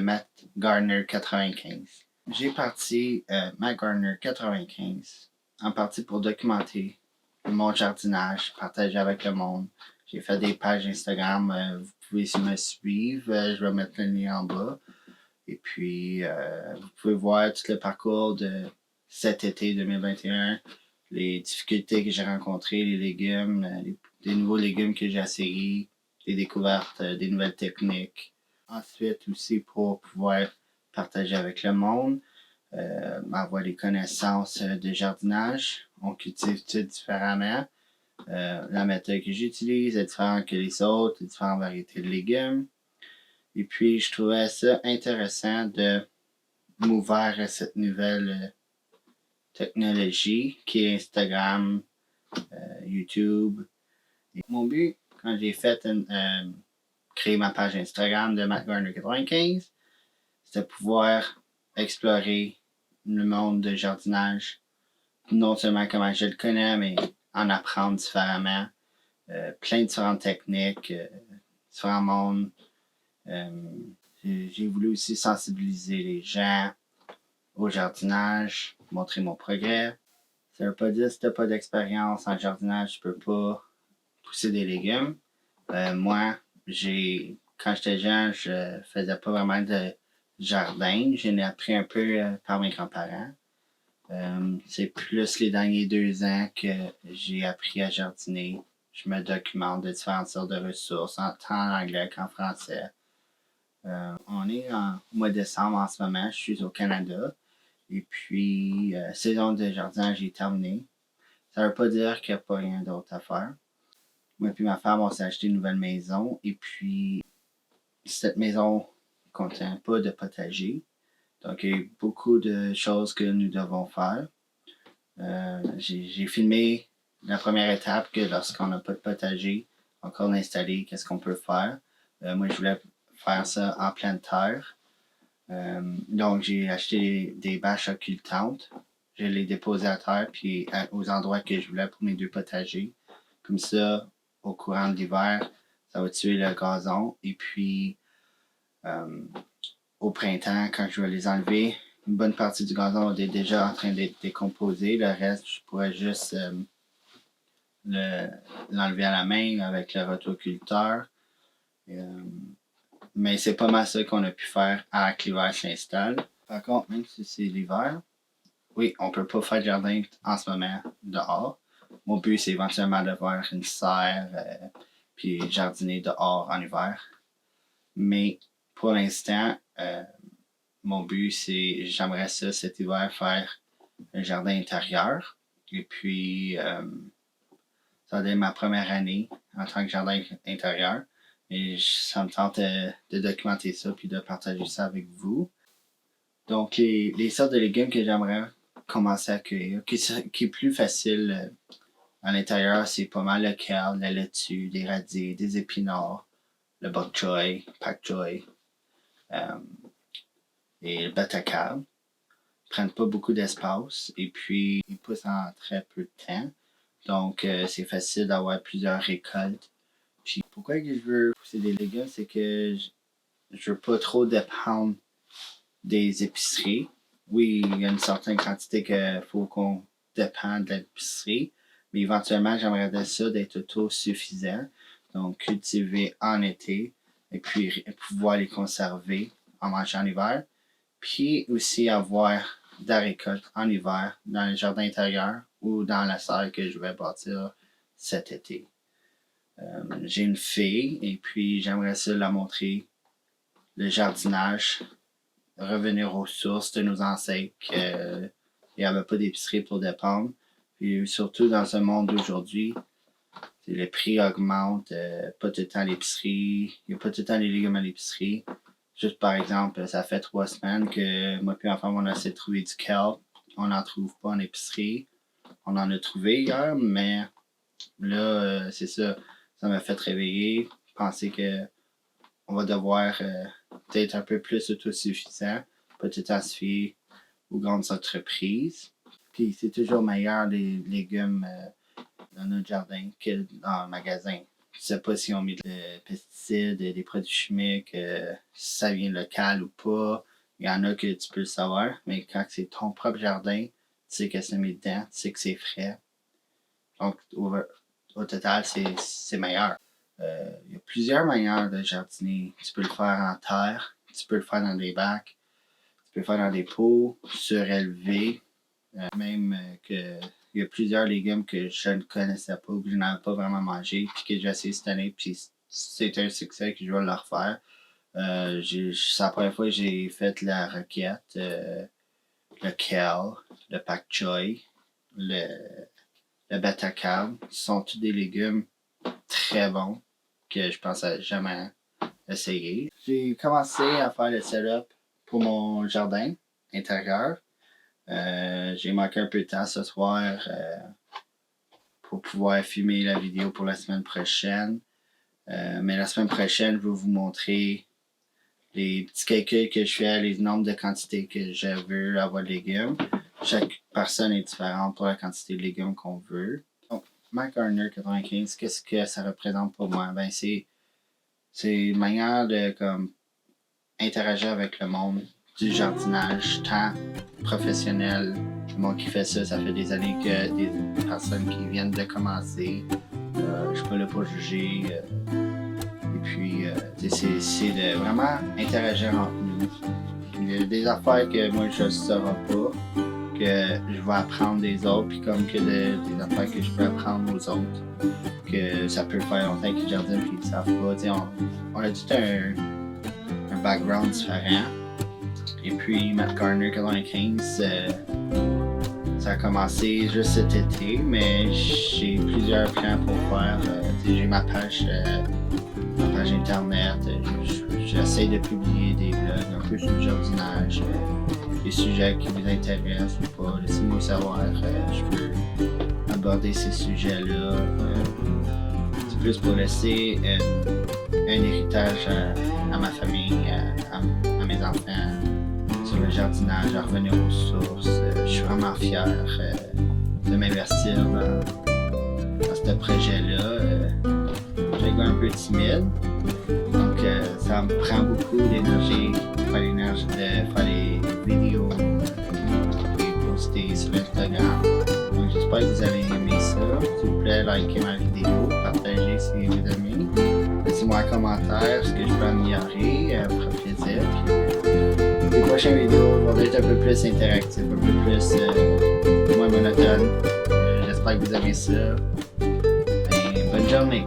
Matt Gardner 95. J'ai parti Matt Gardner 95 en partie pour documenter mon jardinage, partager avec le monde. J'ai fait des pages Instagram, vous pouvez me suivre, je vais mettre le lien en bas. Et puis, vous pouvez voir tout le parcours de cet été 2021, les difficultés que j'ai rencontrées, les légumes, les nouveaux légumes que j'ai essayés, les découvertes, des nouvelles techniques. Ensuite, aussi pour pouvoir partager avec le monde, avoir des connaissances de jardinage. On cultive tout différemment. La méthode que j'utilise est différente que les autres, les différentes variétés de légumes. Et puis, je trouvais ça intéressant de m'ouvrir à cette nouvelle technologie qui est Instagram, YouTube. Et mon but, quand j'ai fait créer ma page Instagram de Matt Gardner 95, c'était pouvoir explorer le monde de jardinage, non seulement comment je le connais, mais en apprendre différemment, plein de différentes techniques, différents mondes. J'ai voulu aussi sensibiliser les gens au jardinage, montrer mon progrès. Ça veut pas dire que si t'as pas d'expérience en jardinage, tu peux pas pousser des légumes. Moi, quand j'étais jeune, je faisais pas vraiment de jardin. J'en ai appris un peu par mes grands-parents. C'est plus les derniers 2 ans que j'ai appris à jardiner. Je me documente de différentes sortes de ressources, tant en anglais qu'en français. On est au mois de décembre en ce moment. Je suis au Canada. Et puis, saison de jardinage est terminée. Ça veut pas dire qu'il n'y a pas rien d'autre à faire. Moi et ma femme, on s'est acheté une nouvelle maison. Et puis, cette maison ne contient pas de potager. Donc, il y a beaucoup de choses que nous devons faire. J'ai filmé la première étape que lorsqu'on n'a pas de potager, encore installé, qu'est-ce qu'on peut faire. Moi, je voulais faire ça en pleine terre. Donc, j'ai acheté des bâches occultantes. Je les déposées à terre, puis aux endroits que je voulais pour mes 2 potagers. Comme ça, au courant de l'hiver, ça va tuer le gazon. Et puis, au printemps, quand je vais les enlever, une bonne partie du gazon est déjà en train d'être décomposé. Le reste, je pourrais juste l'enlever à la main avec le rotoculteur. Mais c'est pas mal ça qu'on a pu faire avant que l'hiver s'installe. Par contre, même si c'est l'hiver, oui, on peut pas faire de jardin en ce moment dehors. Mon but, c'est éventuellement d'avoir une serre puis jardiner dehors en hiver. Mais pour l'instant, mon but, c'est j'aimerais ça cet hiver faire un jardin intérieur. Et puis, ça va être ma première année en tant que jardin intérieur. Et ça me tente de documenter ça puis de partager ça avec vous. Donc, les sortes de légumes que j'aimerais commencer à cueillir, qui est plus facile à l'intérieur, c'est pas mal le kale, la laitue, des radis, des épinards, le bok choy, pak choy et le batacab. Ils prennent pas beaucoup d'espace et puis ils poussent en très peu de temps. Donc, c'est facile d'avoir plusieurs récoltes. Puis, pourquoi je veux pousser des légumes, c'est que je veux pas trop dépendre des épiceries. Oui, il y a une certaine quantité qu'il faut qu'on dépende de l'épicerie, mais éventuellement, j'aimerais ça d'être autosuffisant. Donc, cultiver en été et puis pouvoir les conserver en mangeant en hiver. Puis aussi avoir de la récolte en hiver dans le jardin intérieur ou dans la salle que je vais bâtir cet été. J'ai une fille et puis j'aimerais ça la montrer le jardinage, revenir aux sources de nos ancêtres qu'il n'y avait pas d'épicerie pour dépendre. Puis surtout dans ce monde d'aujourd'hui, les prix augmentent, pas tout le temps à l'épicerie, il n'y a pas tout le temps les légumes à l'épicerie. Juste par exemple, ça fait 3 semaines que moi et ma femme on a essayé de trouver du kelp. On n'en trouve pas en épicerie. On en a trouvé hier, mais là, c'est ça. Ça m'a fait réveiller, penser que on va devoir peut-être un peu plus autosuffisant, pas tout le temps se fier aux grandes entreprises. Puis c'est toujours meilleur les légumes dans notre jardin que dans le magasin. tu sais pas si on met des pesticides, des produits chimiques, si ça vient local ou pas. Il y en a que tu peux le savoir, mais quand c'est ton propre jardin, tu sais que c'est mis dedans, tu sais que c'est frais. Donc, au total, c'est meilleur. Il y a plusieurs manières de jardiner. Tu peux le faire en terre, tu peux le faire dans des bacs, tu peux le faire dans des pots surélevés. Même que il y a plusieurs légumes que je ne connaissais pas, que je n'avais pas vraiment mangé, puis que j'ai essayé cette année, puis c'est un succès que je vais le refaire. C'est la première fois que j'ai fait la roquette, le kale, le pak choi, le batacab. Ce sont tous des légumes très bons que je pensais jamais essayer. J'ai commencé à faire le setup pour mon jardin intérieur. J'ai manqué un peu de temps ce soir pour pouvoir filmer la vidéo pour la semaine prochaine. Mais la semaine prochaine, je vais vous montrer les petits calculs que je fais, les nombres de quantités que je veux avoir de légumes. Chaque personne est différente pour la quantité de légumes qu'on veut. Donc, Mac Gardner 95, qu'est-ce que ça représente pour moi? Ben, c'est une manière de interagir avec le monde du jardinage, tant professionnel. Le monde qui fait ça, ça fait des années que des personnes qui viennent de commencer. Je suis pas là pour juger. Et puis, c'est de vraiment interagir entre nous. Il y a des affaires que moi je ne saurais pas, que je vais apprendre des autres, puis comme que des affaires que je peux apprendre aux autres, que ça peut faire longtemps qu'ils jardinent puis ils ne savent pas. On a tout un background différent. Et puis, Matt Gardner 95, ça a commencé juste cet été, mais j'ai plusieurs plans pour faire. J'ai ma page internet. J'essaie de publier des blogs un peu sur le jardinage, des sujets qui vous intéressent ou pas. Laissez-moi savoir. Je peux aborder ces sujets-là. C'est plus pour laisser un héritage à ma famille, à mes enfants. Sur le jardinage, à revenir aux sources. Je suis vraiment fier de m'investir dans ce projet-là. J'ai un peu timide, donc ça me prend beaucoup d'énergie de faire les vidéos et poster sur Instagram. Donc j'espère que vous avez aimé ça. S'il vous plaît, likez ma vidéo, partagez si vous aimez. Laissez-moi un commentaire, ce que je peux améliorer, ça me fera plaisir. Les prochaines vidéos vont être un peu plus interactives, un peu plus moins monotones. J'espère que vous aimez ça. Et bonne journée!